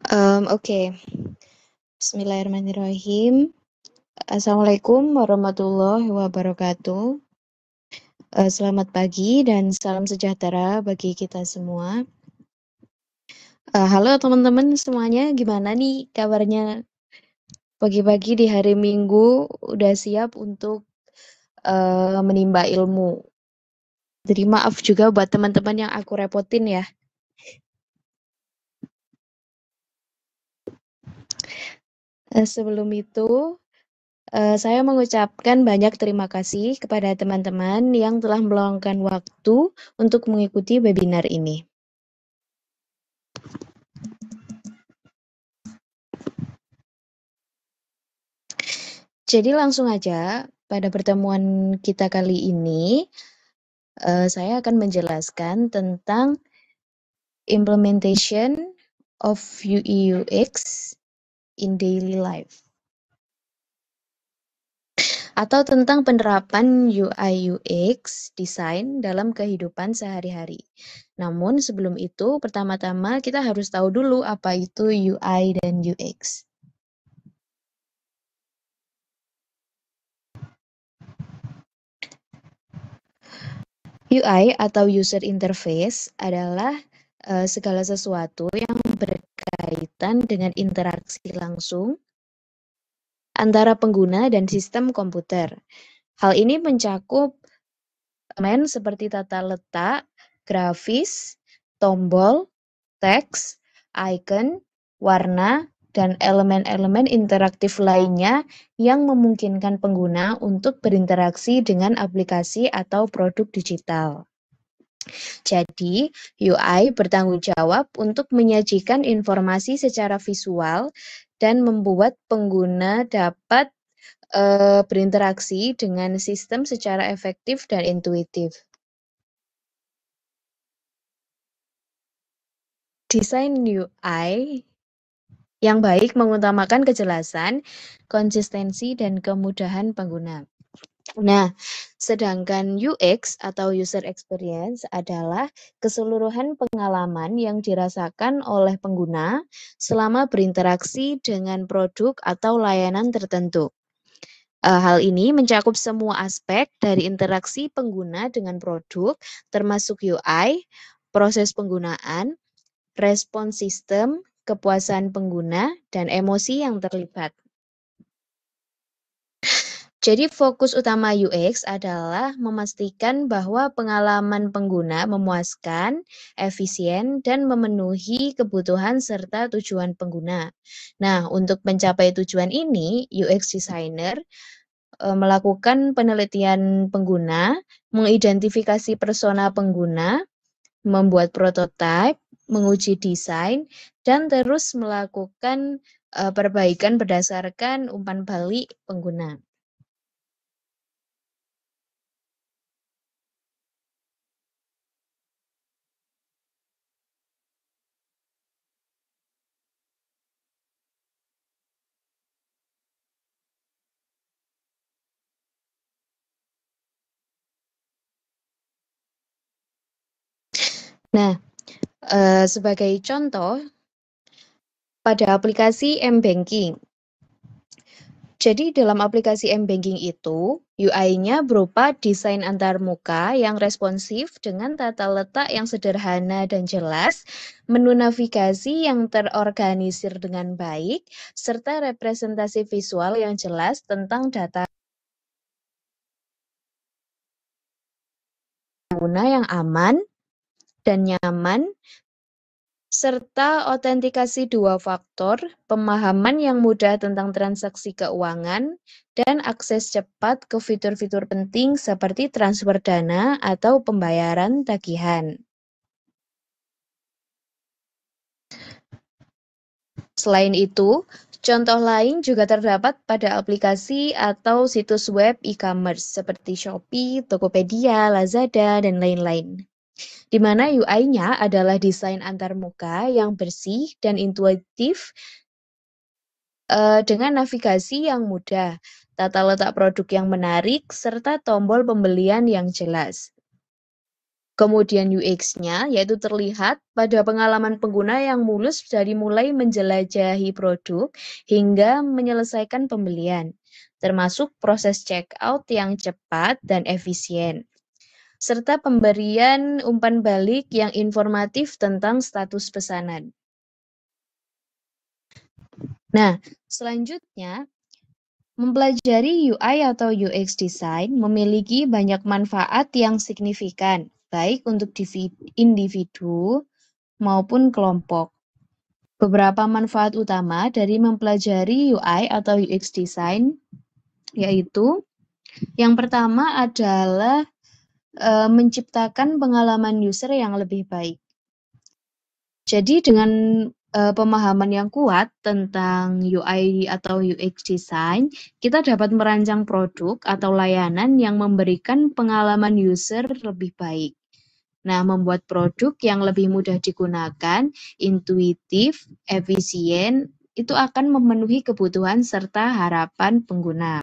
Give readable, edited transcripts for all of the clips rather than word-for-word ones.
Oke. Bismillahirrahmanirrahim. Assalamualaikum warahmatullahi wabarakatuh. Selamat pagi dan salam sejahtera bagi kita semua. Halo teman-teman semuanya, gimana nih kabarnya? Pagi-pagi di hari Minggu udah siap untuk menimba ilmu. Jadi maaf juga buat teman-teman yang aku repotin ya. Sebelum itu, saya mengucapkan banyak terima kasih kepada teman-teman yang telah meluangkan waktu untuk mengikuti webinar ini. Jadi langsung aja, pada pertemuan kita kali ini, saya akan menjelaskan tentang implementation of UI UX in daily life. Atau tentang penerapan UI UX design dalam kehidupan sehari-hari. Namun sebelum itu, pertama-tama kita harus tahu dulu apa itu UI dan UX. UI atau user interface adalah segala sesuatu yang berkaitan dengan interaksi langsung antara pengguna dan sistem komputer. Hal ini mencakup elemen seperti tata letak, grafis, tombol, teks, icon, warna, dan elemen-elemen interaktif lainnya yang memungkinkan pengguna untuk berinteraksi dengan aplikasi atau produk digital. Jadi, UI bertanggung jawab untuk menyajikan informasi secara visual dan membuat pengguna dapat berinteraksi dengan sistem secara efektif dan intuitif. Desain UI yang baik mengutamakan kejelasan, konsistensi, dan kemudahan pengguna. Nah, sedangkan UX atau user experience adalah keseluruhan pengalaman yang dirasakan oleh pengguna selama berinteraksi dengan produk atau layanan tertentu. Hal ini mencakup semua aspek dari interaksi pengguna dengan produk, termasuk UI, proses penggunaan, respon sistem, kepuasan pengguna, dan emosi yang terlibat. Jadi fokus utama UX adalah memastikan bahwa pengalaman pengguna memuaskan, efisien, dan memenuhi kebutuhan serta tujuan pengguna. Nah, untuk mencapai tujuan ini, UX designer melakukan penelitian pengguna, mengidentifikasi persona pengguna, membuat prototipe, menguji desain, dan terus melakukan perbaikan berdasarkan umpan balik pengguna. Nah, sebagai contoh, pada aplikasi M-Banking. Jadi dalam aplikasi M-Banking itu, UI-nya berupa desain antarmuka yang responsif dengan tata letak yang sederhana dan jelas, menu navigasi yang terorganisir dengan baik, serta representasi visual yang jelas tentang data pengguna yang aman dan nyaman, serta autentikasi dua faktor, pemahaman yang mudah tentang transaksi keuangan, dan akses cepat ke fitur-fitur penting seperti transfer dana atau pembayaran tagihan. Selain itu, contoh lain juga terdapat pada aplikasi atau situs web e-commerce seperti Shopee, Tokopedia, Lazada, dan lain-lain. Di mana UI-nya adalah desain antarmuka yang bersih dan intuitif dengan navigasi yang mudah, tata letak produk yang menarik, serta tombol pembelian yang jelas. Kemudian UX-nya yaitu terlihat pada pengalaman pengguna yang mulus dari mulai menjelajahi produk hingga menyelesaikan pembelian, termasuk proses checkout yang cepat dan efisien, serta pemberian umpan balik yang informatif tentang status pesanan. Nah, selanjutnya, mempelajari UI atau UX design memiliki banyak manfaat yang signifikan, baik untuk individu maupun kelompok. Beberapa manfaat utama dari mempelajari UI atau UX design yaitu yang pertama adalah menciptakan pengalaman user yang lebih baik. Jadi dengan pemahaman yang kuat tentang UI atau UX design, kita dapat merancang produk atau layanan yang memberikan pengalaman user lebih baik. Nah, membuat produk yang lebih mudah digunakan, intuitif, efisien, itu akan memenuhi kebutuhan serta harapan pengguna.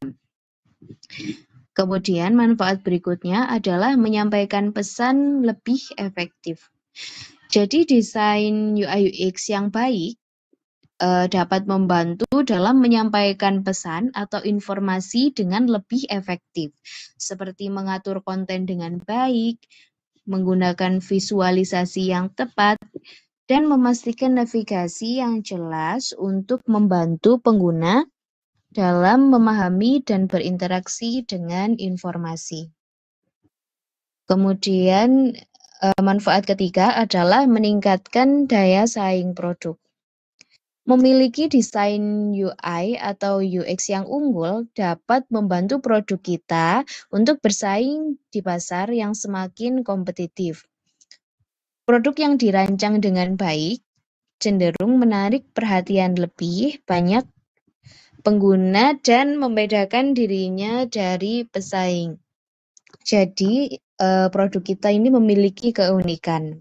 Kemudian manfaat berikutnya adalah menyampaikan pesan lebih efektif. Jadi desain UI UX yang baik dapat membantu dalam menyampaikan pesan atau informasi dengan lebih efektif, seperti mengatur konten dengan baik, menggunakan visualisasi yang tepat, dan memastikan navigasi yang jelas untuk membantu pengguna dalam memahami dan berinteraksi dengan informasi. Kemudian manfaat ketiga adalah meningkatkan daya saing produk. Memiliki desain UI atau UX yang unggul dapat membantu produk kita untuk bersaing di pasar yang semakin kompetitif. Produk yang dirancang dengan baik cenderung menarik perhatian lebih banyak pengguna dan membedakan dirinya dari pesaing. Jadi, produk kita ini memiliki keunikan.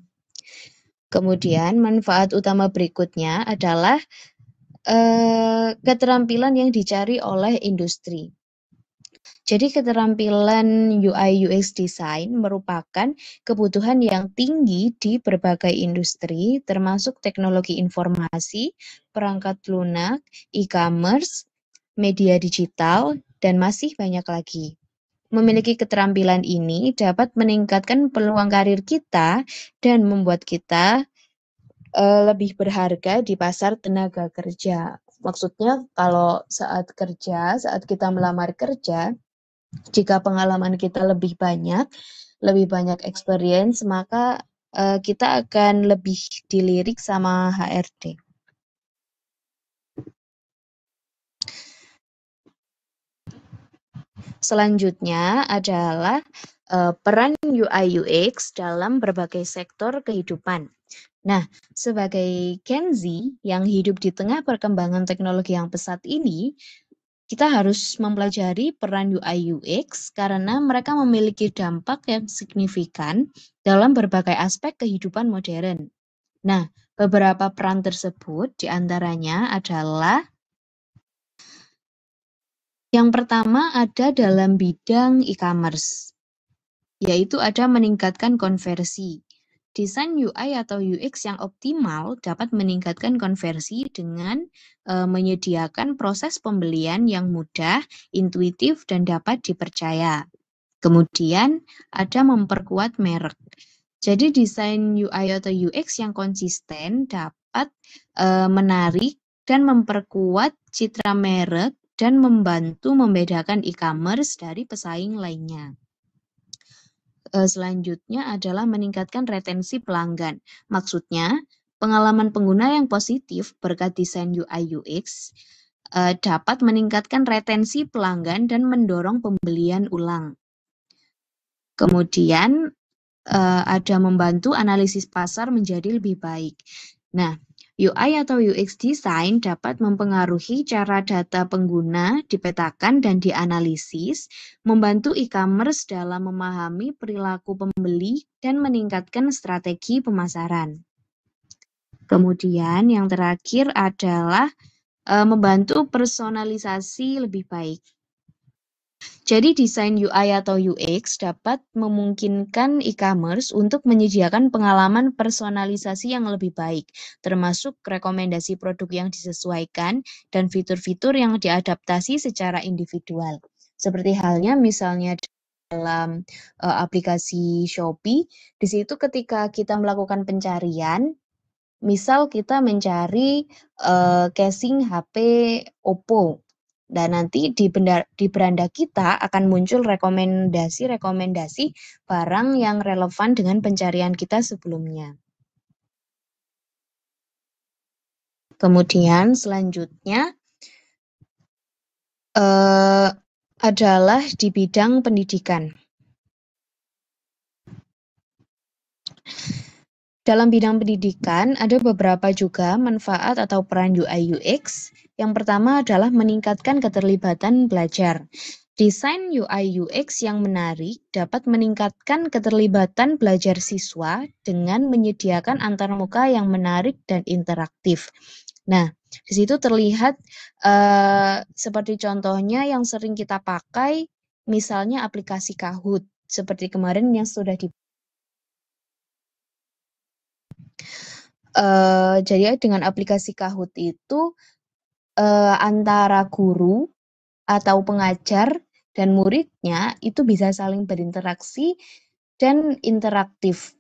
Kemudian manfaat utama berikutnya adalah keterampilan yang dicari oleh industri. Jadi keterampilan UI UX design merupakan kebutuhan yang tinggi di berbagai industri, termasuk teknologi informasi, perangkat lunak, e-commerce, media digital, dan masih banyak lagi. Memiliki keterampilan ini dapat meningkatkan peluang karir kita dan membuat kita lebih berharga di pasar tenaga kerja. Maksudnya kalau saat kita melamar kerja, jika pengalaman kita lebih banyak experience, maka kita akan lebih dilirik sama HRD. Selanjutnya adalah peran UI UX dalam berbagai sektor kehidupan. Nah, sebagai Gen Z yang hidup di tengah perkembangan teknologi yang pesat ini, kita harus mempelajari peran UI UX karena mereka memiliki dampak yang signifikan dalam berbagai aspek kehidupan modern. Nah, beberapa peran tersebut diantaranya adalah yang pertama ada dalam bidang e-commerce, yaitu ada meningkatkan konversi. Desain UI atau UX yang optimal dapat meningkatkan konversi dengan menyediakan proses pembelian yang mudah, intuitif, dan dapat dipercaya. Kemudian ada memperkuat merek. Jadi desain UI atau UX yang konsisten dapat menarik dan memperkuat citra merek dan membantu membedakan e-commerce dari pesaing lainnya. Selanjutnya adalah meningkatkan retensi pelanggan. Maksudnya, pengalaman pengguna yang positif berkat desain UI UX dapat meningkatkan retensi pelanggan dan mendorong pembelian ulang. Kemudian ada membantu analisis pasar menjadi lebih baik. Nah, UI atau UX design dapat mempengaruhi cara data pengguna dipetakan dan dianalisis, membantu e-commerce dalam memahami perilaku pembeli dan meningkatkan strategi pemasaran. Kemudian yang terakhir adalah membantu personalisasi lebih baik. Jadi desain UI atau UX dapat memungkinkan e-commerce untuk menyediakan pengalaman personalisasi yang lebih baik, termasuk rekomendasi produk yang disesuaikan dan fitur-fitur yang diadaptasi secara individual. Seperti halnya misalnya dalam aplikasi Shopee, di situ ketika kita melakukan pencarian, misal kita mencari casing HP Oppo. Dan nanti di beranda kita akan muncul rekomendasi-rekomendasi barang yang relevan dengan pencarian kita sebelumnya. Kemudian selanjutnya adalah di bidang pendidikan. Dalam bidang pendidikan, ada beberapa juga manfaat atau peran UI UX. Yang pertama adalah meningkatkan keterlibatan belajar. Desain UI UX yang menarik dapat meningkatkan keterlibatan belajar siswa dengan menyediakan antarmuka yang menarik dan interaktif. Nah, di situ terlihat seperti contohnya yang sering kita pakai, misalnya aplikasi Kahoot, seperti kemarin yang sudah jadi dengan aplikasi Kahoot itu antara guru atau pengajar dan muridnya itu bisa saling berinteraksi dan interaktif.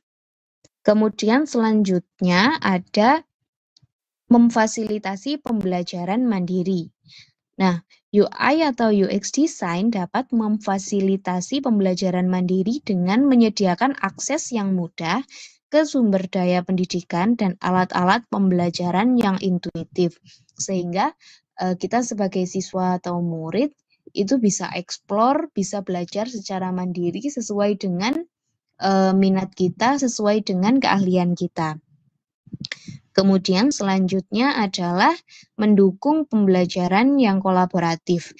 Kemudian selanjutnya ada memfasilitasi pembelajaran mandiri. Nah, UI atau UX design dapat memfasilitasi pembelajaran mandiri dengan menyediakan akses yang mudah ke sumber daya pendidikan dan alat-alat pembelajaran yang intuitif. Sehingga kita sebagai siswa atau murid itu bisa explore, bisa belajar secara mandiri sesuai dengan minat kita, sesuai dengan keahlian kita. Kemudian selanjutnya adalah mendukung pembelajaran yang kolaboratif.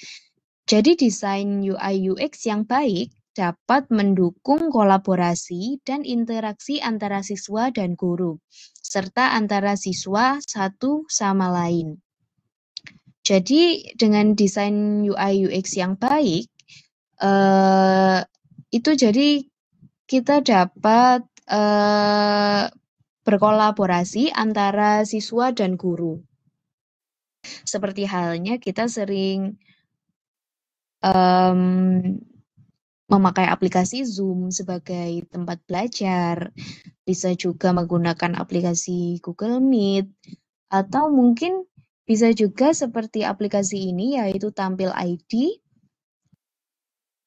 Jadi desain UI UX yang baik dapat mendukung kolaborasi dan interaksi antara siswa dan guru, serta antara siswa satu sama lain. Jadi dengan desain UI UX yang baik, itu jadi kita dapat berkolaborasi antara siswa dan guru. Seperti halnya kita sering memakai aplikasi Zoom sebagai tempat belajar, bisa juga menggunakan aplikasi Google Meet, atau mungkin bisa juga seperti aplikasi ini yaitu Tampil ID.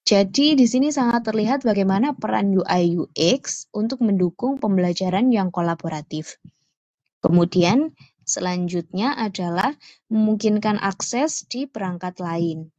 Jadi di sini sangat terlihat bagaimana peran UI UX untuk mendukung pembelajaran yang kolaboratif. Kemudian selanjutnya adalah memungkinkan akses di perangkat lain.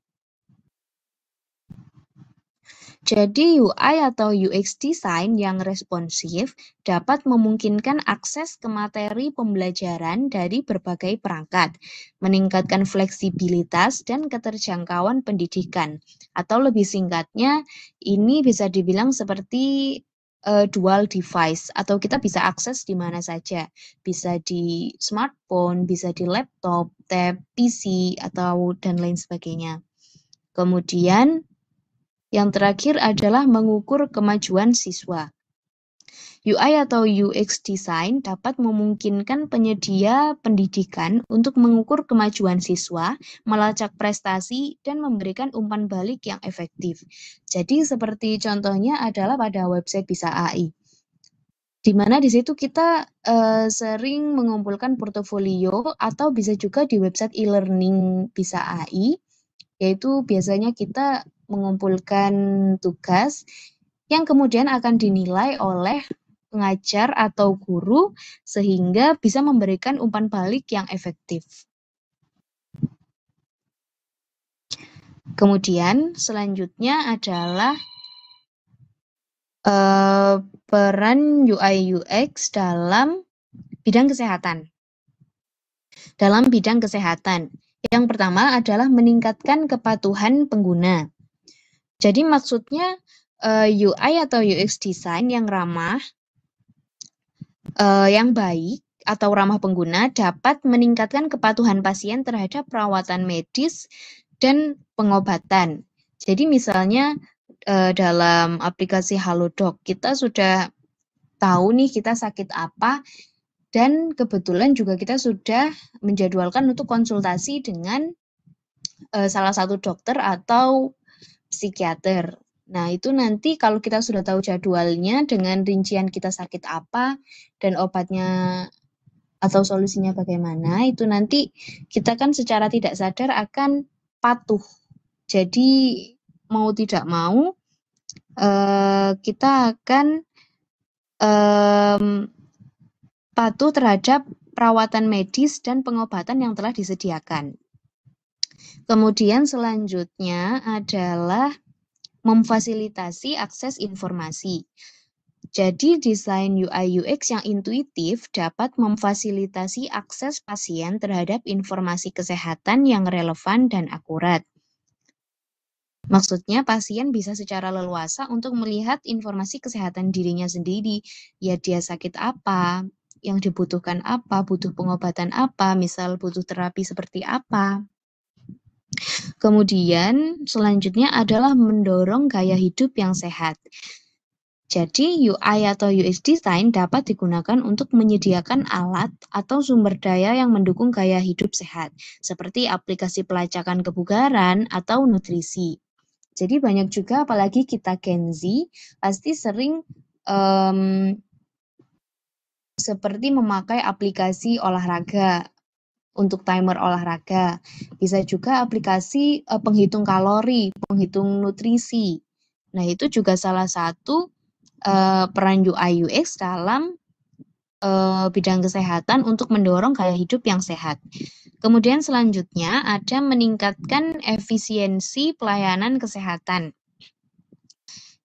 Jadi UI atau UX design yang responsif dapat memungkinkan akses ke materi pembelajaran dari berbagai perangkat, meningkatkan fleksibilitas dan keterjangkauan pendidikan. Atau lebih singkatnya, ini bisa dibilang seperti dual device, atau kita bisa akses di mana saja. Bisa di smartphone, bisa di laptop, tab, PC, atau dan lain sebagainya. Kemudian yang terakhir adalah mengukur kemajuan siswa. UI atau UX design dapat memungkinkan penyedia pendidikan untuk mengukur kemajuan siswa, melacak prestasi, dan memberikan umpan balik yang efektif. Jadi seperti contohnya adalah pada website Bisa AI, di mana di situ kita sering mengumpulkan portofolio atau bisa juga di website e-learning Bisa AI, yaitu biasanya kita mengumpulkan tugas yang kemudian akan dinilai oleh pengajar atau guru sehingga bisa memberikan umpan balik yang efektif. Kemudian selanjutnya adalah peran UI UX dalam bidang kesehatan. Dalam bidang kesehatan, yang pertama adalah meningkatkan kepatuhan pengguna. Jadi maksudnya UI atau UX design yang ramah, yang baik atau ramah pengguna dapat meningkatkan kepatuhan pasien terhadap perawatan medis dan pengobatan. Jadi misalnya dalam aplikasi Halodoc kita sudah tahu nih kita sakit apa, dan kebetulan juga kita sudah menjadwalkan untuk konsultasi dengan salah satu dokter atau psikiater. Nah, itu nanti kalau kita sudah tahu jadwalnya dengan rincian kita sakit apa dan obatnya atau solusinya bagaimana, itu nanti kita kan secara tidak sadar akan patuh. Jadi mau tidak mau kita akan patuh terhadap perawatan medis dan pengobatan yang telah disediakan. Kemudian selanjutnya adalah memfasilitasi akses informasi. Jadi desain UI UX yang intuitif dapat memfasilitasi akses pasien terhadap informasi kesehatan yang relevan dan akurat. Maksudnya pasien bisa secara leluasa untuk melihat informasi kesehatan dirinya sendiri. Ya dia sakit apa, yang dibutuhkan apa, butuh pengobatan apa, misal butuh terapi seperti apa. Kemudian selanjutnya adalah mendorong gaya hidup yang sehat. Jadi UI atau UX design dapat digunakan untuk menyediakan alat atau sumber daya yang mendukung gaya hidup sehat, seperti aplikasi pelacakan kebugaran atau nutrisi. Jadi banyak juga apalagi kita Gen Z pasti sering seperti memakai aplikasi olahraga untuk timer olahraga. Bisa juga aplikasi penghitung kalori, penghitung nutrisi. Nah, itu juga salah satu peran UI UX dalam bidang kesehatan untuk mendorong gaya hidup yang sehat. Kemudian selanjutnya ada meningkatkan efisiensi pelayanan kesehatan.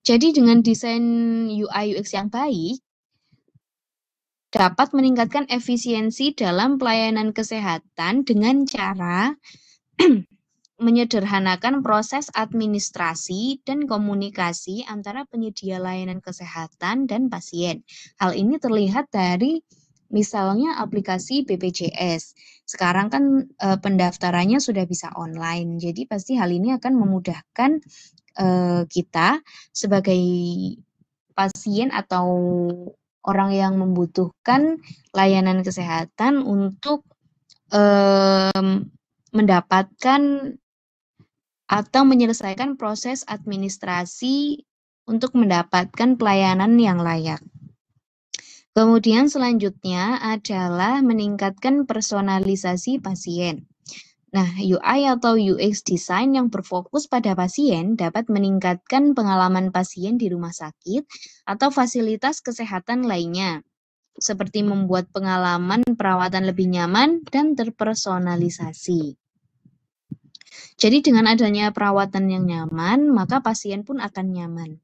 Jadi dengan desain UI UX yang baik, dapat meningkatkan efisiensi dalam pelayanan kesehatan dengan cara menyederhanakan proses administrasi dan komunikasi antara penyedia layanan kesehatan dan pasien. Hal ini terlihat dari misalnya aplikasi BPJS. Sekarang kan pendaftarannya sudah bisa online, jadi pasti hal ini akan memudahkan kita sebagai pasien atau orang yang membutuhkan layanan kesehatan untuk mendapatkan atau menyelesaikan proses administrasi untuk mendapatkan pelayanan yang layak. Kemudian selanjutnya adalah meningkatkan personalisasi pasien. Nah, UI atau UX design yang berfokus pada pasien dapat meningkatkan pengalaman pasien di rumah sakit atau fasilitas kesehatan lainnya, seperti membuat pengalaman perawatan lebih nyaman dan terpersonalisasi. Jadi dengan adanya perawatan yang nyaman, maka pasien pun akan nyaman.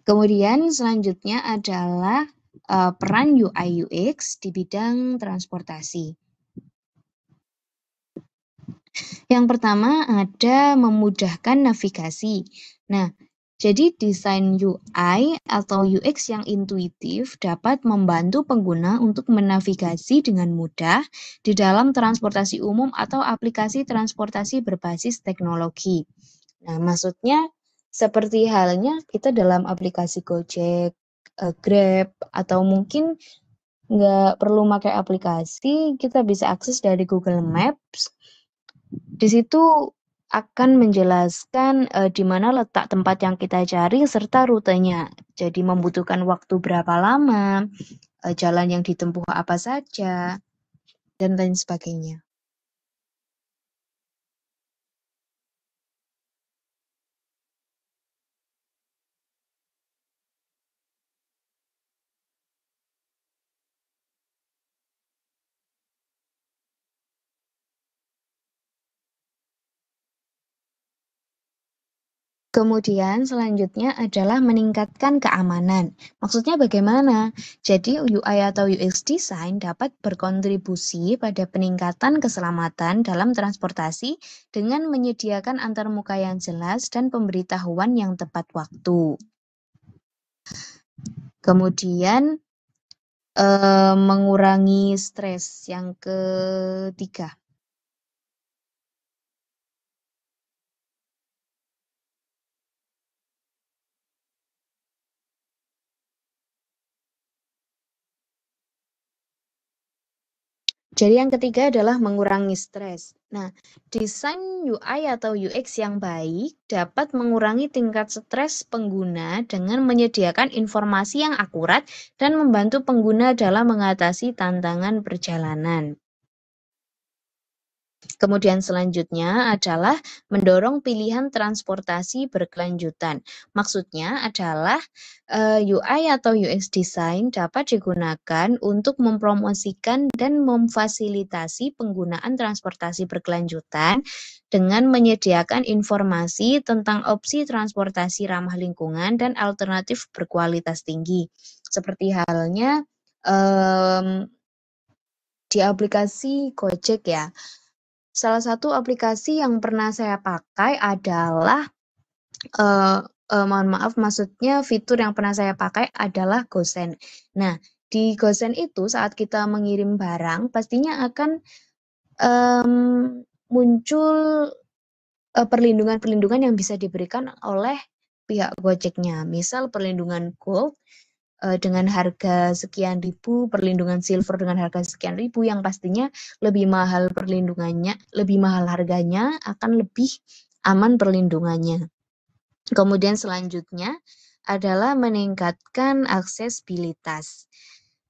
Kemudian selanjutnya adalah peran UI UX di bidang transportasi. Yang pertama ada memudahkan navigasi. Nah, jadi desain UI atau UX yang intuitif dapat membantu pengguna untuk menavigasi dengan mudah di dalam transportasi umum atau aplikasi transportasi berbasis teknologi. Nah, maksudnya seperti halnya kita dalam aplikasi Gojek, Grab, atau mungkin nggak perlu pakai aplikasi, kita bisa akses dari Google Maps. Di situ akan menjelaskan di mana letak tempat yang kita cari serta rutenya. Jadi membutuhkan waktu berapa lama, jalan yang ditempuh apa saja, dan lain sebagainya. Kemudian selanjutnya adalah meningkatkan keamanan. Maksudnya bagaimana? Jadi UI atau UX design dapat berkontribusi pada peningkatan keselamatan dalam transportasi dengan menyediakan antarmuka yang jelas dan pemberitahuan yang tepat waktu. Kemudian mengurangi stres yang ketiga. Jadi yang ketiga adalah mengurangi stres. Nah, desain UI atau UX yang baik dapat mengurangi tingkat stres pengguna dengan menyediakan informasi yang akurat dan membantu pengguna dalam mengatasi tantangan perjalanan. Kemudian selanjutnya adalah mendorong pilihan transportasi berkelanjutan. Maksudnya adalah UI atau UX design dapat digunakan untuk mempromosikan dan memfasilitasi penggunaan transportasi berkelanjutan dengan menyediakan informasi tentang opsi transportasi ramah lingkungan dan alternatif berkualitas tinggi. Seperti halnya di aplikasi Gojek ya. Salah satu aplikasi yang pernah saya pakai adalah, mohon maaf, maksudnya fitur yang pernah saya pakai adalah GoSend. Nah, di GoSend itu saat kita mengirim barang pastinya akan, muncul, perlindungan-perlindungan yang bisa diberikan oleh pihak Gojeknya. Misal perlindungan Gold, dengan harga sekian ribu, perlindungan silver dengan harga sekian ribu, yang pastinya lebih mahal perlindungannya, lebih mahal harganya, akan lebih aman perlindungannya. Kemudian selanjutnya adalah meningkatkan aksesibilitas.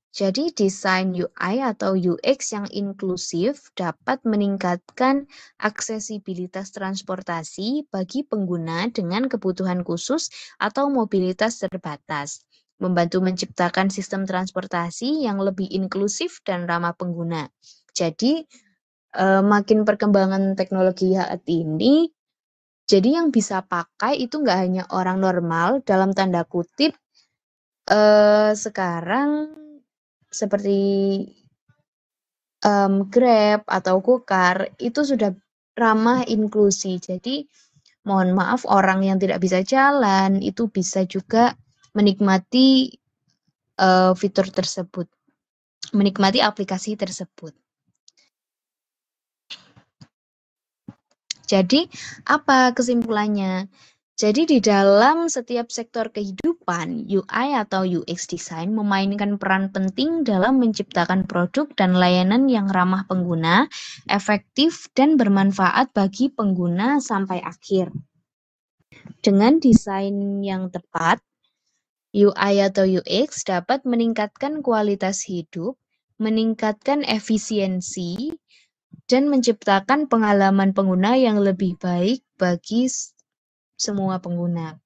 Jadi desain UI atau UX yang inklusif dapat meningkatkan aksesibilitas transportasi bagi pengguna dengan kebutuhan khusus atau mobilitas terbatas, membantu menciptakan sistem transportasi yang lebih inklusif dan ramah pengguna. Jadi makin perkembangan teknologi saat ini, jadi yang bisa pakai itu nggak hanya orang normal dalam tanda kutip, sekarang seperti Grab atau Gokar itu sudah ramah inklusi. Jadi mohon maaf, orang yang tidak bisa jalan itu bisa juga menikmati fitur tersebut, menikmati aplikasi tersebut. Jadi apa kesimpulannya? Jadi di dalam setiap sektor kehidupan, UI atau UX design memainkan peran penting dalam menciptakan produk dan layanan yang ramah pengguna, efektif dan bermanfaat bagi pengguna sampai akhir. Dengan desain yang tepat, UI atau UX dapat meningkatkan kualitas hidup, meningkatkan efisiensi, dan menciptakan pengalaman pengguna yang lebih baik bagi semua pengguna.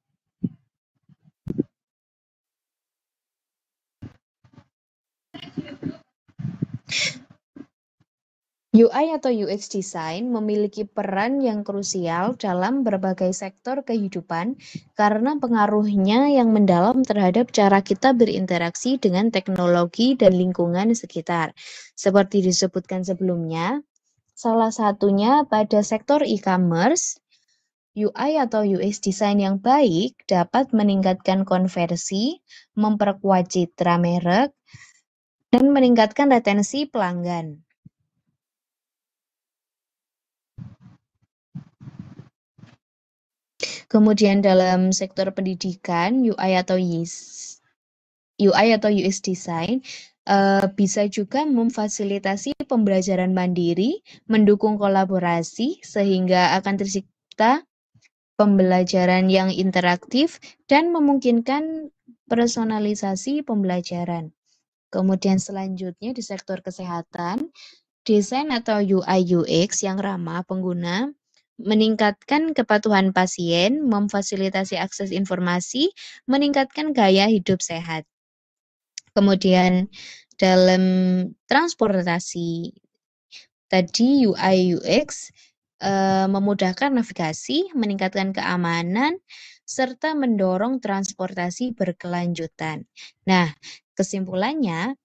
UI atau UX design memiliki peran yang krusial dalam berbagai sektor kehidupan karena pengaruhnya yang mendalam terhadap cara kita berinteraksi dengan teknologi dan lingkungan sekitar. Seperti disebutkan sebelumnya, salah satunya pada sektor e-commerce, UI atau UX design yang baik dapat meningkatkan konversi, memperkuat citra merek, dan meningkatkan retensi pelanggan. Kemudian dalam sektor pendidikan, UI atau UX design bisa juga memfasilitasi pembelajaran mandiri, mendukung kolaborasi sehingga akan tercipta pembelajaran yang interaktif dan memungkinkan personalisasi pembelajaran. Kemudian selanjutnya di sektor kesehatan, desain atau UI UX yang ramah pengguna meningkatkan kepatuhan pasien, memfasilitasi akses informasi, meningkatkan gaya hidup sehat. Kemudian dalam transportasi tadi UI UX memudahkan navigasi, meningkatkan keamanan, serta mendorong transportasi berkelanjutan. Nah, kesimpulannya,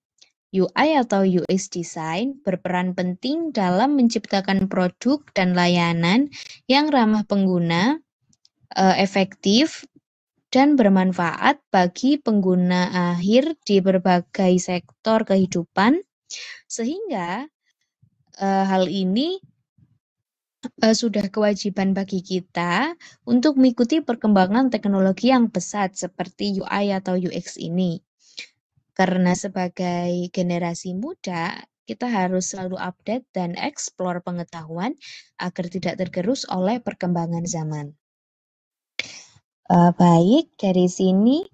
UI atau UX design berperan penting dalam menciptakan produk dan layanan yang ramah pengguna, efektif, dan bermanfaat bagi pengguna akhir di berbagai sektor kehidupan, sehingga hal ini sudah kewajiban bagi kita untuk mengikuti perkembangan teknologi yang pesat seperti UI atau UX ini. Karena sebagai generasi muda, kita harus selalu update dan explore pengetahuan agar tidak tergerus oleh perkembangan zaman. Baik, dari sini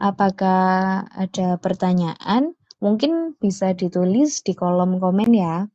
apakah ada pertanyaan? Mungkin bisa ditulis di kolom komen ya.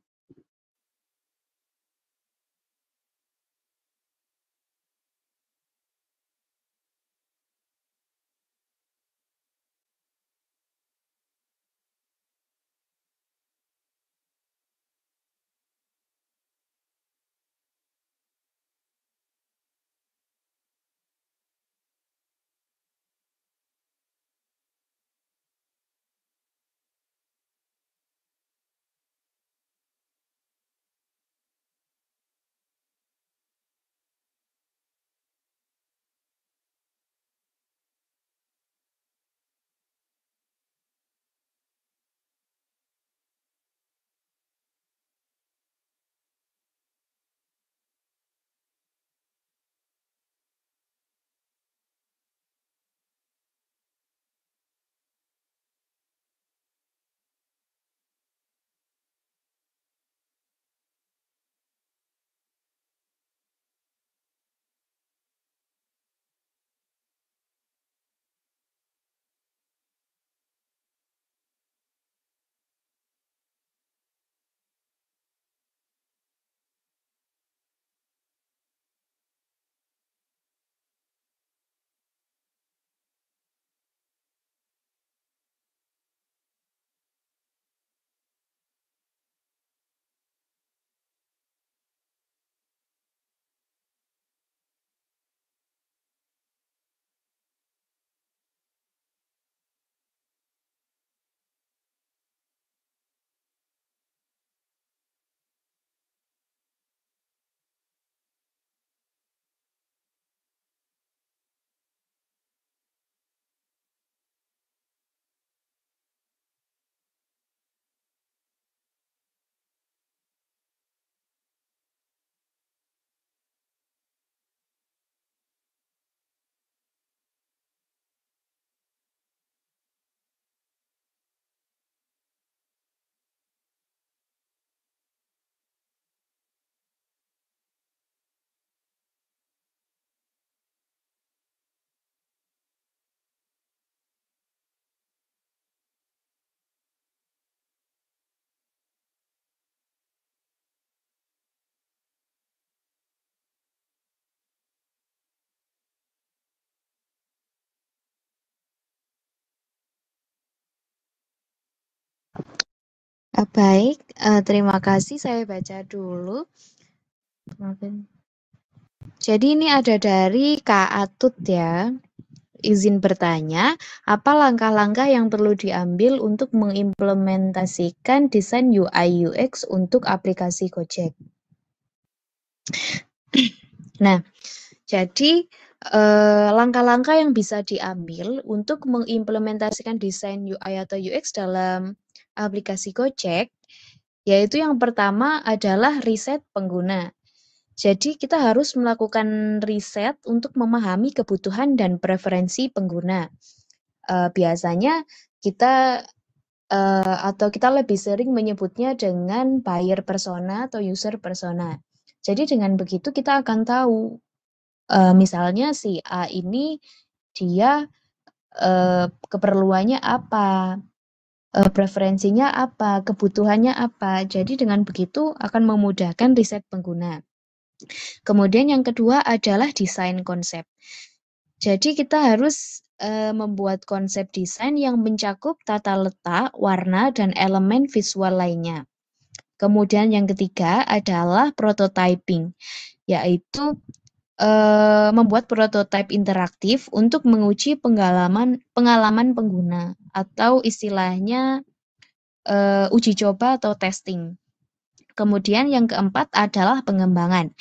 Baik, terima kasih. Saya baca dulu. Jadi ini ada dari Kak Atut ya. Izin bertanya, apa langkah-langkah yang perlu diambil untuk mengimplementasikan desain UI UX untuk aplikasi Gojek? Nah, jadi langkah-langkah yang bisa diambil untuk mengimplementasikan desain UI atau UX dalam aplikasi Gojek, yaitu yang pertama adalah riset pengguna. Jadi kita harus melakukan riset untuk memahami kebutuhan dan preferensi pengguna. Biasanya kita atau kita lebih sering menyebutnya dengan buyer persona atau user persona. Jadi dengan begitu kita akan tahu, misalnya si A ini dia keperluannya apa, preferensinya apa, kebutuhannya apa. Jadi dengan begitu akan memudahkan riset pengguna. Kemudian yang kedua adalah desain konsep. Jadi kita harus membuat konsep desain yang mencakup tata letak, warna, dan elemen visual lainnya. Kemudian yang ketiga adalah prototyping, yaitu membuat prototipe interaktif untuk menguji pengalaman pengguna atau istilahnya uji coba atau testing. Kemudian yang keempat adalah pengembangan.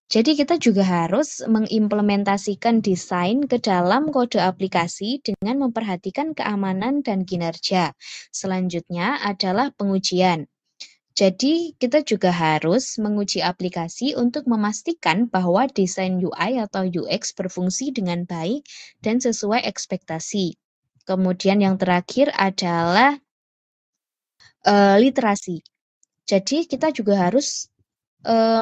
Jadi kita juga harus mengimplementasikan desain ke dalam kode aplikasi dengan memperhatikan keamanan dan kinerja. Selanjutnya adalah pengujian. Jadi kita juga harus menguji aplikasi untuk memastikan bahwa desain UI atau UX berfungsi dengan baik dan sesuai ekspektasi. Kemudian yang terakhir adalah literasi. Jadi kita juga harus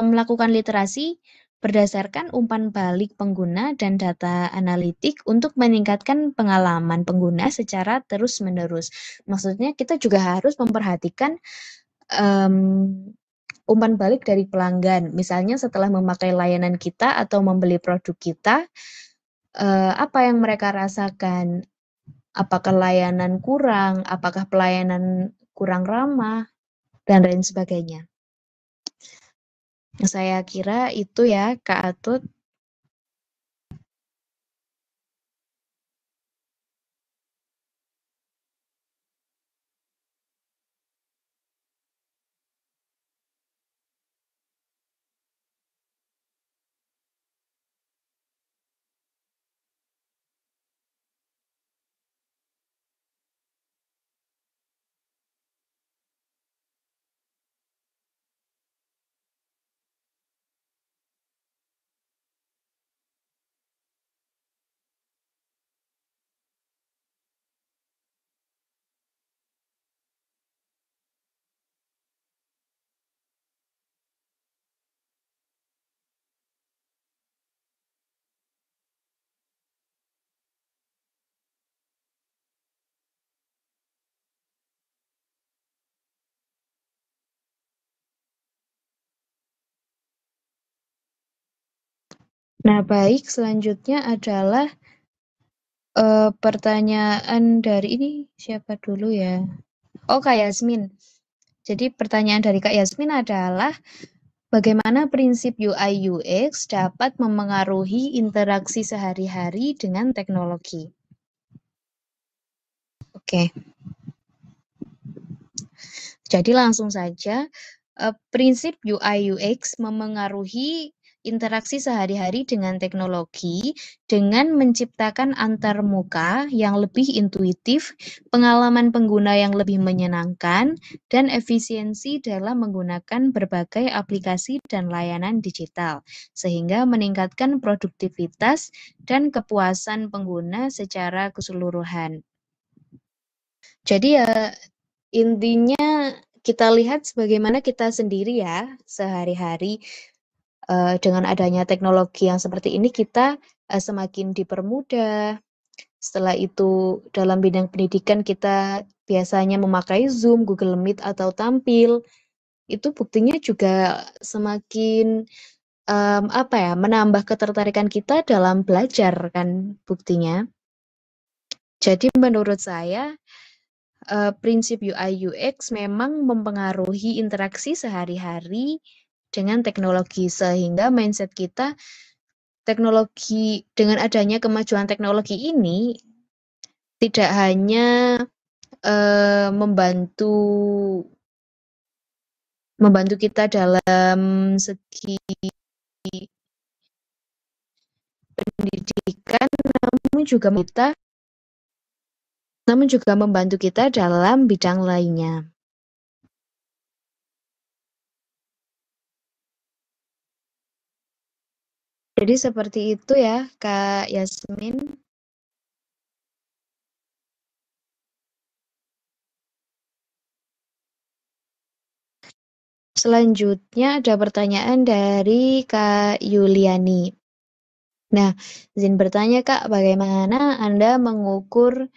melakukan literasi berdasarkan umpan balik pengguna dan data analitik untuk meningkatkan pengalaman pengguna secara terus-menerus. Maksudnya kita juga harus memperhatikan umpan balik dari pelanggan. Misalnya setelah memakai layanan kita atau membeli produk kita, apa yang mereka rasakan? Apakah layanan kurang? Apakah pelayanan kurang ramah? Dan lain sebagainya. Saya kira itu ya, Kak Atut. Nah, baik, selanjutnya adalah pertanyaan dari ini siapa dulu ya? Oh, Kak Yasmin. Jadi pertanyaan dari Kak Yasmin adalah bagaimana prinsip UI UX dapat memengaruhi interaksi sehari-hari dengan teknologi? Oke. Jadi langsung saja, prinsip UI UX memengaruhi interaksi sehari-hari dengan teknologi dengan menciptakan antarmuka yang lebih intuitif, pengalaman pengguna yang lebih menyenangkan, dan efisiensi dalam menggunakan berbagai aplikasi dan layanan digital, sehingga meningkatkan produktivitas dan kepuasan pengguna secara keseluruhan. Jadi ya intinya kita lihat sebagaimana kita sendiri ya sehari-hari dengan adanya teknologi yang seperti ini kita semakin dipermudah. Setelah itu dalam bidang pendidikan kita biasanya memakai Zoom, Google Meet atau Tampil. Itu buktinya juga semakin menambah ketertarikan kita dalam belajar kan buktinya. Jadi menurut saya prinsip UI UX memang mempengaruhi interaksi sehari-hari dengan teknologi sehingga mindset kita teknologi dengan adanya kemajuan teknologi ini tidak hanya membantu kita dalam segi pendidikan namun juga membantu kita dalam bidang lainnya. Jadi seperti itu ya, Kak Yasmin. Selanjutnya ada pertanyaan dari Kak Yuliani. Nah, izin bertanya Kak, bagaimana Anda mengukur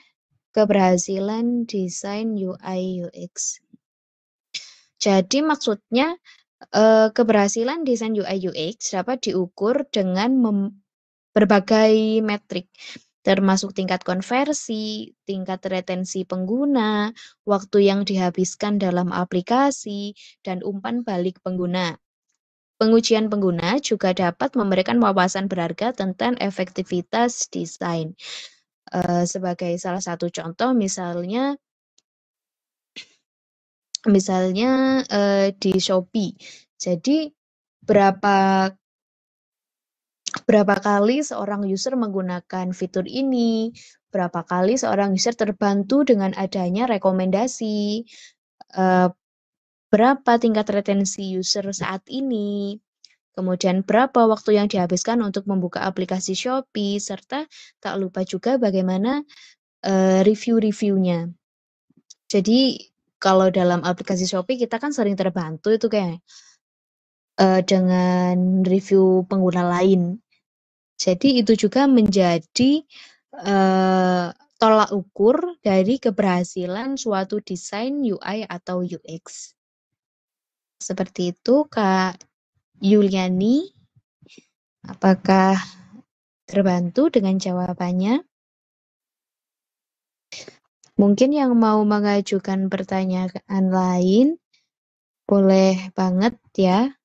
keberhasilan desain UI UX? Jadi maksudnya keberhasilan desain UI UX dapat diukur dengan berbagai metrik, termasuk tingkat konversi, tingkat retensi pengguna, waktu yang dihabiskan dalam aplikasi, dan umpan balik pengguna. Pengujian pengguna juga dapat memberikan wawasan berharga tentang efektivitas desain. Sebagai salah satu contoh, misalnya di Shopee. Jadi berapa kali seorang user menggunakan fitur ini, berapa kali seorang user terbantu dengan adanya rekomendasi, berapa tingkat retensi user saat ini, kemudian berapa waktu yang dihabiskan untuk membuka aplikasi Shopee, serta tak lupa juga bagaimana review-reviewnya. Jadi kalau dalam aplikasi Shopee kita kan sering terbantu itu kayak dengan review pengguna lain. Jadi itu juga menjadi tolak ukur dari keberhasilan suatu desain UI atau UX. Seperti itu, Kak Yuliani. Apakah terbantu dengan jawabannya? Mungkin yang mau mengajukan pertanyaan lain, boleh banget ya.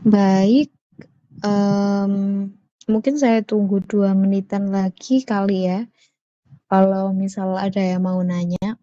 Baik, mungkin saya tunggu 2 menitan lagi kali ya, kalau misal ada yang mau nanya.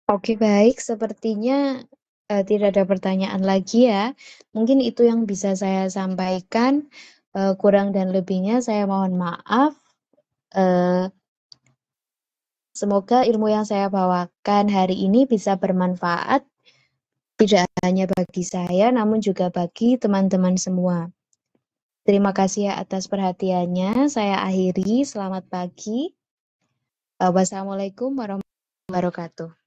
Oke, baik, sepertinya tidak ada pertanyaan lagi ya. Mungkin itu yang bisa saya sampaikan, kurang dan lebihnya saya mohon maaf. Semoga ilmu yang saya bawakan hari ini bisa bermanfaat, tidak hanya bagi saya, namun juga bagi teman-teman semua. Terima kasih ya atas perhatiannya. Saya akhiri. Selamat pagi. Wassalamualaikum warahmatullahi wabarakatuh.